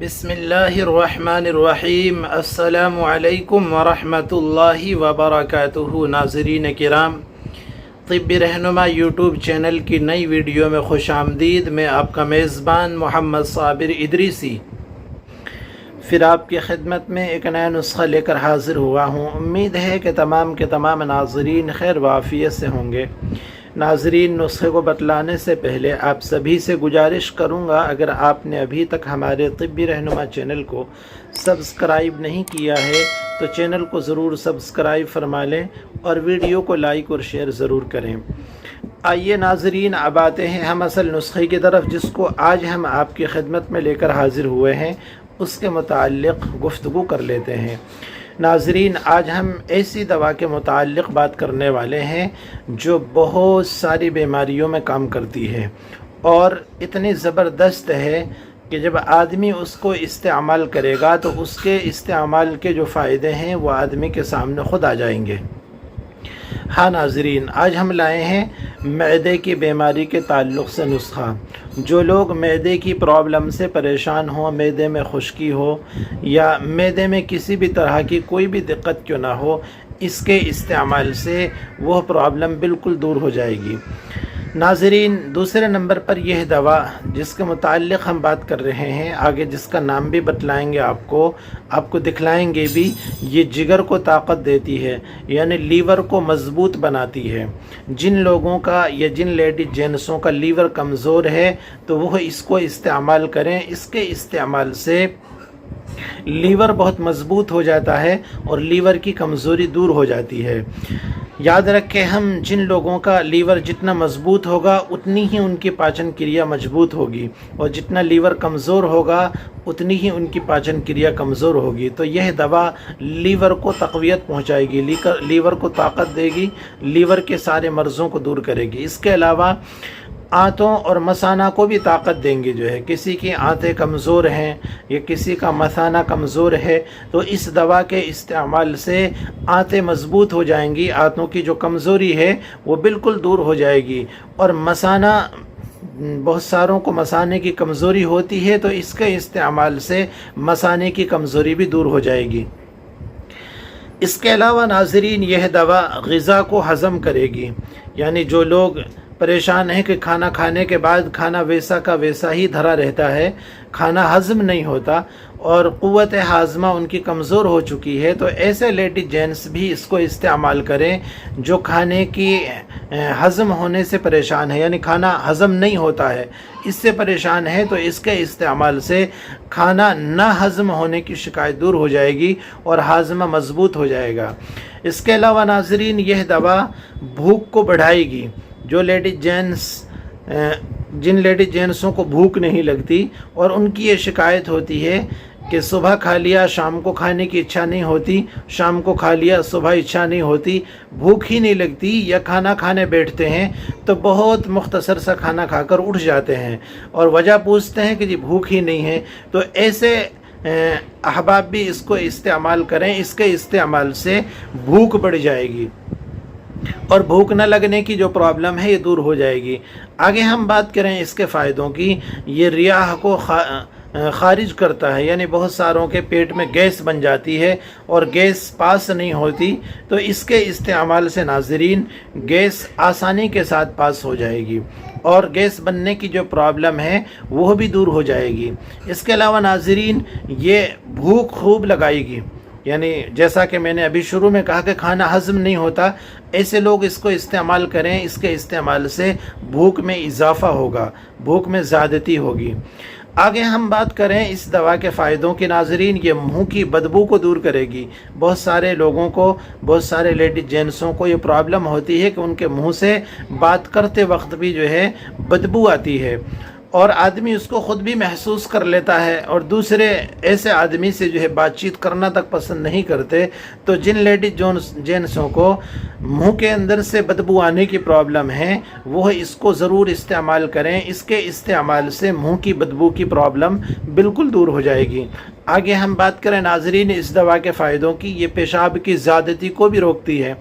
بسم اللہ الرحمن الرحیم۔ السلام علیکم ورحمۃ اللہ وبرکاتہ۔ ناظرین کرام، طبی رہنما یوٹیوب چینل کی نئی ویڈیو میں خوش آمدید۔ میں آپ کا میزبان محمد صابر ادریسی پھر آپ کی خدمت میں ایک نیا نسخہ لے کر حاضر ہوا ہوں۔ امید ہے کہ تمام کے تمام ناظرین خیر و عافیت سے ہوں گے۔ ناظرین، نسخے کو بتلانے سے پہلے آپ سبھی سے گزارش کروں گا، اگر آپ نے ابھی تک ہمارے طبی رہنما چینل کو سبسکرائب نہیں کیا ہے تو چینل کو ضرور سبسکرائب فرما لیں اور ویڈیو کو لائک اور شیئر ضرور کریں۔ آئیے ناظرین، اب آتے ہیں ہم اصل نسخے کی طرف، جس کو آج ہم آپ کی خدمت میں لے کر حاضر ہوئے ہیں۔ اس کے متعلق گفتگو کر لیتے ہیں۔ ناظرین، آج ہم ایسی دوا کے متعلق بات کرنے والے ہیں جو بہت ساری بیماریوں میں کام کرتی ہے اور اتنی زبردست ہے کہ جب آدمی اس کو استعمال کرے گا تو اس کے استعمال کے جو فائدے ہیں وہ آدمی کے سامنے خود آ جائیں گے۔ ہاں ناظرین، آج ہم لائے ہیں معدے کی بیماری کے تعلق سے نسخہ۔ جو لوگ معدے کی پرابلم سے پریشان ہوں، معدے میں خشکی ہو یا معدے میں کسی بھی طرح کی کوئی بھی دقت کیوں نہ ہو، اس کے استعمال سے وہ پرابلم بالکل دور ہو جائے گی۔ ناظرین، دوسرے نمبر پر یہ دوا جس کے متعلق ہم بات کر رہے ہیں، آگے جس کا نام بھی بتلائیں گے آپ کو دکھلائیں گے بھی، یہ جگر کو طاقت دیتی ہے، یعنی لیور کو مضبوط بناتی ہے۔ جن لوگوں کا یا جن لیڈیز جینسوں کا لیور کمزور ہے تو وہ اس کو استعمال کریں۔ اس کے استعمال سے لیور بہت مضبوط ہو جاتا ہے اور لیور کی کمزوری دور ہو جاتی ہے۔ یاد رکھیں، ہم جن لوگوں کا لیور جتنا مضبوط ہوگا اتنی ہی ان کی پاچن کریا مضبوط ہوگی، اور جتنا لیور کمزور ہوگا اتنی ہی ان کی پاچن کریا کمزور ہوگی۔ تو یہ دوا لیور کو تقویت پہنچائے گی، لیور کو طاقت دے گی، لیور کے سارے مرضوں کو دور کرے گی۔ اس کے علاوہ آنتوں اور مثانہ کو بھی طاقت دیں گے۔ جو ہے کسی کی آنتیں کمزور ہیں یا کسی کا مثانہ کمزور ہے تو اس دوا کے استعمال سے آنتیں مضبوط ہو جائیں گی، آنتوں کی جو کمزوری ہے وہ بالکل دور ہو جائے گی۔ اور مثانہ، بہت ساروں کو مثانے کی کمزوری ہوتی ہے تو اس کے استعمال سے مثانے کی کمزوری بھی دور ہو جائے گی۔ اس کے علاوہ ناظرین، یہ دوا غذا کو ہضم کرے گی، یعنی جو لوگ پریشان ہیں کہ کھانا کھانے کے بعد کھانا ویسا کا ویسا ہی دھرا رہتا ہے، کھانا ہضم نہیں ہوتا اور قوت ہاضمہ ان کی کمزور ہو چکی ہے، تو ایسے لیڈی جینس بھی اس کو استعمال کریں جو کھانے کی ہضم ہونے سے پریشان ہے، یعنی کھانا ہضم نہیں ہوتا ہے، اس سے پریشان ہے تو اس کے استعمال سے کھانا نہ ہضم ہونے کی شکایت دور ہو جائے گی اور ہاضمہ مضبوط ہو جائے گا۔ اس کے علاوہ ناظرین، یہ دوا بھوک کو بڑھائے گی۔ جو جن لیڈی جینسوں کو بھوک نہیں لگتی اور ان کی یہ شکایت ہوتی ہے کہ صبح کھا لیا شام کو کھانے کی اچھا نہیں ہوتی، شام کو کھا لیا صبح اچھا نہیں ہوتی، بھوک ہی نہیں لگتی، یا کھانا کھانے بیٹھتے ہیں تو بہت مختصر سا کھانا کھا کر اٹھ جاتے ہیں اور وجہ پوچھتے ہیں کہ جی بھوک ہی نہیں ہے، تو ایسے احباب بھی اس کو استعمال کریں۔ اس کے استعمال سے بھوک بڑھ جائے گی اور بھوک نہ لگنے کی جو پرابلم ہے یہ دور ہو جائے گی۔ آگے ہم بات کریں اس کے فائدوں کی۔ یہ ریاح کو خارج کرتا ہے، یعنی بہت ساروں کے پیٹ میں گیس بن جاتی ہے اور گیس پاس نہیں ہوتی، تو اس کے استعمال سے ناظرین گیس آسانی کے ساتھ پاس ہو جائے گی اور گیس بننے کی جو پرابلم ہے وہ بھی دور ہو جائے گی۔ اس کے علاوہ ناظرین، یہ بھوک خوب لگائے گی، یعنی جیسا کہ میں نے ابھی شروع میں کہا کہ کھانا ہضم نہیں ہوتا، ایسے لوگ اس کو استعمال کریں۔ اس کے استعمال سے بھوک میں اضافہ ہوگا، بھوک میں زیادتی ہوگی۔ آگے ہم بات کریں اس دوا کے فائدوں کی ناظرین، یہ منہ کی بدبو کو دور کرے گی۔ بہت سارے لوگوں کو، بہت سارے لیڈی جینسوں کو یہ پرابلم ہوتی ہے کہ ان کے منہ سے بات کرتے وقت بھی جو ہے بدبو آتی ہے اور آدمی اس کو خود بھی محسوس کر لیتا ہے اور دوسرے ایسے آدمی سے جو ہے بات چیت کرنا تک پسند نہیں کرتے۔ تو جن لیڈی جینسوں کو منہ کے اندر سے بدبو آنے کی پرابلم ہے وہ اس کو ضرور استعمال کریں۔ اس کے استعمال سے منہ کی بدبو کی پرابلم بالکل دور ہو جائے گی۔ آگے ہم بات کریں ناظرین اس دوا کے فائدوں کی۔ یہ پیشاب کی زیادتی کو بھی روکتی ہے،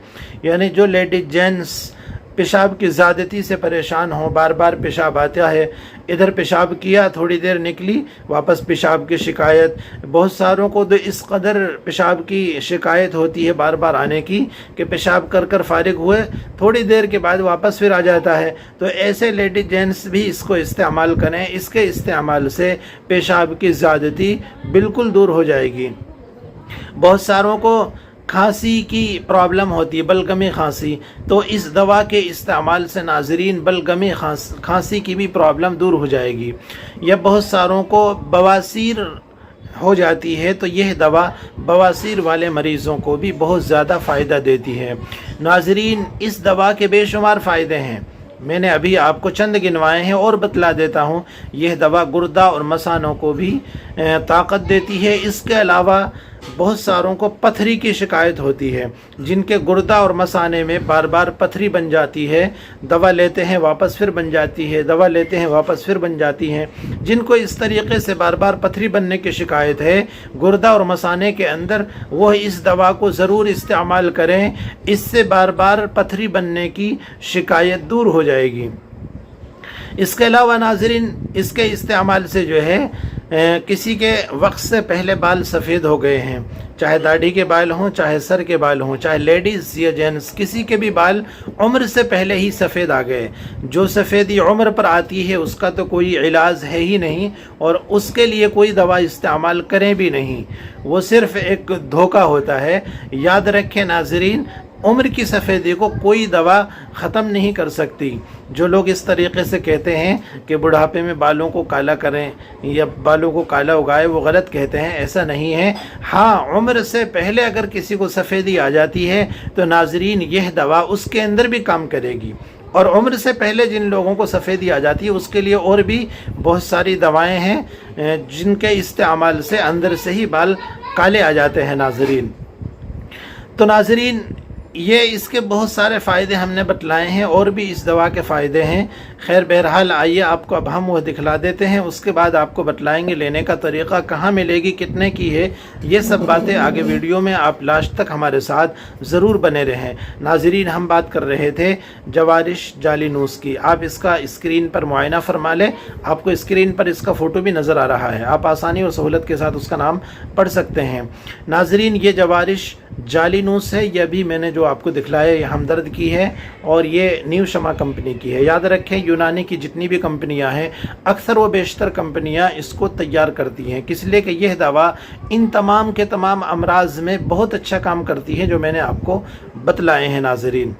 یعنی جو لیڈی جینس पेशाब की ज़्यादती से परेशान हो, बार बार पेशाब आता है, इधर पेशाब किया थोड़ी देर निकली वापस पेशाब की शिकायत, बहुत सारों को तो इस कदर पेशाब की शिकायत होती है बार बार आने की कि पेशाब कर कर फारिग हुए थोड़ी देर के बाद वापस फिर आ जाता है। तो ऐसे लेडीज जेंट्स भी इसको इस्तेमाल करें, इसके इस्तेमाल से पेशाब की ज़्यादती बिल्कुल दूर हो जाएगी। बहुत सारों को खांसी की प्रॉब्लम होती है, बलगमी खांसी, तो इस दवा के इस्तेमाल से नाज़रीन बलगमी खांसी की भी प्रॉब्लम दूर हो जाएगी। या बहुत सारों को बवासीर हो जाती है, तो यह दवा बवासीर वाले मरीज़ों को भी बहुत ज़्यादा फ़ायदा देती है। नाज़रीन इस दवा के बेशुमार फ़ायदे हैं, मैंने अभी आपको चंद गिनवाए हैं और बतला देता हूँ। यह दवा गुर्दा और मसानों को भी ताकत देती है। इसके अलावा बहुत सारों को पथरी की शिकायत होती है, जिनके गुर्दा और मसाने में बार बार पथरी बन जाती है, दवा लेते हैं वापस फिर बन जाती है, दवा लेते हैं वापस फिर बन जाती हैं। जिनको इस तरीके से बार बार पथरी बनने की शिकायत है गुर्दा और मसाने के अंदर, वह इस दवा को ज़रूर इस्तेमाल करें, इससे बार बार पथरी बनने की शिकायत दूर हो जाएगी। इसके अलावा नाज़रीन इसके इस्तेमाल से जो है किसी के वक्त से पहले बाल सफ़ेद हो गए हैं, चाहे दाढ़ी के बाल हों, चाहे सर के बाल हों, चाहे लेडीज़ या जेंट्स, किसी के भी बाल उम्र से पहले ही सफ़ेद आ गए, जो सफ़ेदी उम्र पर आती है उसका तो कोई इलाज है ही नहीं, और उसके लिए कोई दवा इस्तेमाल करें भी नहीं, वो सिर्फ़ एक धोखा होता है। याद रखें नाज़रीन, उम्र की सफ़ेदी को कोई दवा ख़त्म नहीं कर सकती। जो लोग इस तरीके से कहते हैं कि बुढ़ापे में बालों को काला करें या बालों को काला उगाए, वो गलत कहते हैं, ऐसा नहीं है। हाँ, उम्र से पहले अगर किसी को सफ़ेदी आ जाती है तो नाज़रीन यह दवा उसके अंदर भी काम करेगी, और उम्र से पहले जिन लोगों को सफ़ेदी आ जाती है उसके लिए और भी बहुत सारी दवाएं हैं जिनके इस्तेमाल से अंदर से ही बाल काले आ जाते हैं नाज़रीन। तो नाज़रीन ये इसके बहुत सारे फ़ायदे हमने बतलाए हैं, और भी इस दवा के फ़ायदे हैं। खैर बहरहाल आइए आपको अब हम वो दिखला देते हैं, उसके बाद आपको बतलाएंगे लेने का तरीक़ा, कहाँ मिलेगी, कितने की है, ये सब बातें आगे वीडियो में आप लास्ट तक हमारे साथ ज़रूर बने रहें। नाज़रीन हम बात कर रहे थे जवारिश जालिनूस की। आप इसका स्क्रीन पर मुआयना फरमा लें, आपको स्क्रीन पर इसका फ़ोटो भी नज़र आ रहा है, आप आसानी और सहूलत के साथ उसका नाम पढ़ सकते हैं। नाज़रीन ये जवारिश जालिनूस है, यह भी मैंने जो आपको दिखलाया ये हमदर्द की है और ये न्यू शमा कंपनी की है। याद रखें यूनानी की जितनी भी कंपनियां हैं अक्सर व बेशतर कंपनियां इसको तैयार करती हैं, किस लिए कि यह दवा इन तमाम के तमाम अमराज में बहुत अच्छा काम करती है जो मैंने आपको बतलाए हैं। नाज़रीन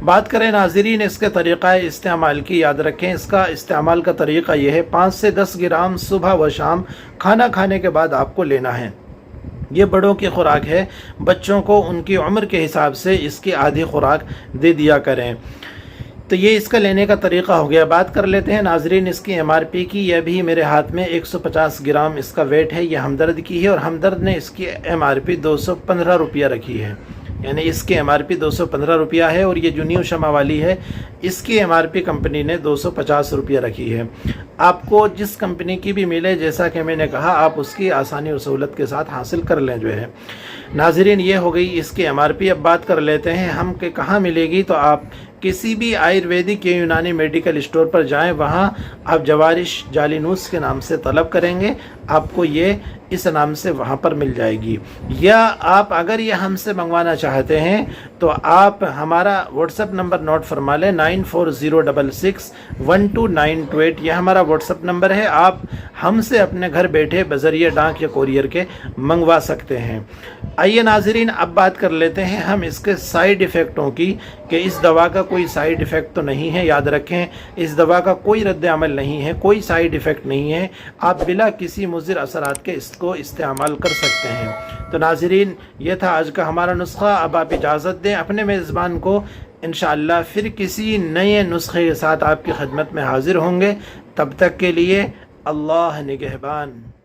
बात करें नाज़रीन इसके तरीक़ा इस्तेमाल की, याद रखें इसका इस्तेमाल का तरीक़ा यह है 5 से 10 ग्राम सुबह व शाम खाना खाने के बाद आपको लेना है। ये बड़ों की खुराक है, बच्चों को उनकी उम्र के हिसाब से इसकी आधी खुराक दे दिया करें। तो ये इसका लेने का तरीक़ा हो गया। बात कर लेते हैं नाज़रीन इसकी MRP की। यह भी मेरे हाथ में 150 ग्राम इसका वेट है, यह हमदर्द की है और हमदर्द ने इसकी MRP 215 रुपया रखी है, यानी इसकी MRP 215 रुपया है, और ये जो न्यू शमा वाली है इसकी MRP कंपनी ने 250 रुपया रखी है। आपको जिस कंपनी की भी मिले, जैसा कि मैंने कहा, आप उसकी आसानी और सहूलत के साथ हासिल कर लें जो है। नाज़रीन ये हो गई इसकी MRP। अब बात कर लेते हैं हम कि कहाँ मिलेगी। तो आप किसी भी आयुर्वेदिक या यूनानी मेडिकल स्टोर पर जाएं, वहाँ आप जवारिश जालिनूस के नाम से तलब करेंगे, आपको ये इस नाम से वहाँ पर मिल जाएगी। या आप अगर ये हमसे मंगवाना चाहते हैं तो आप हमारा व्हाट्सअप नंबर नोट फरमा लें 9406612928, यह हमारा व्हाट्सअप नंबर है। आप हमसे अपने घर बैठे बज़रिए डाक या कोरियर के मंगवा सकते हैं। आइए नाज़रीन अब बात कर लेते हैं हम इसके साइड इफ़ेक्टों की, कि इस दवा का कोई साइड इफ़ेक्ट तो नहीं है। याद रखें इस दवा का कोई रद्द अमल नहीं है, कोई साइड इफ़ेक्ट नहीं है, आप बिला किसी मुज़िर असरात के इसको इस्तेमाल कर सकते हैं। तो नाज़रीन ये था आज का हमारा नुस्खा। अब आप इजाज़त दें अपने मेज़बान को, इंशाअल्लाह फिर किसी नए नुस्खे के साथ आपकी खिदमत में हाज़िर होंगे। तब तक के लिए अल्लाह निगहबान।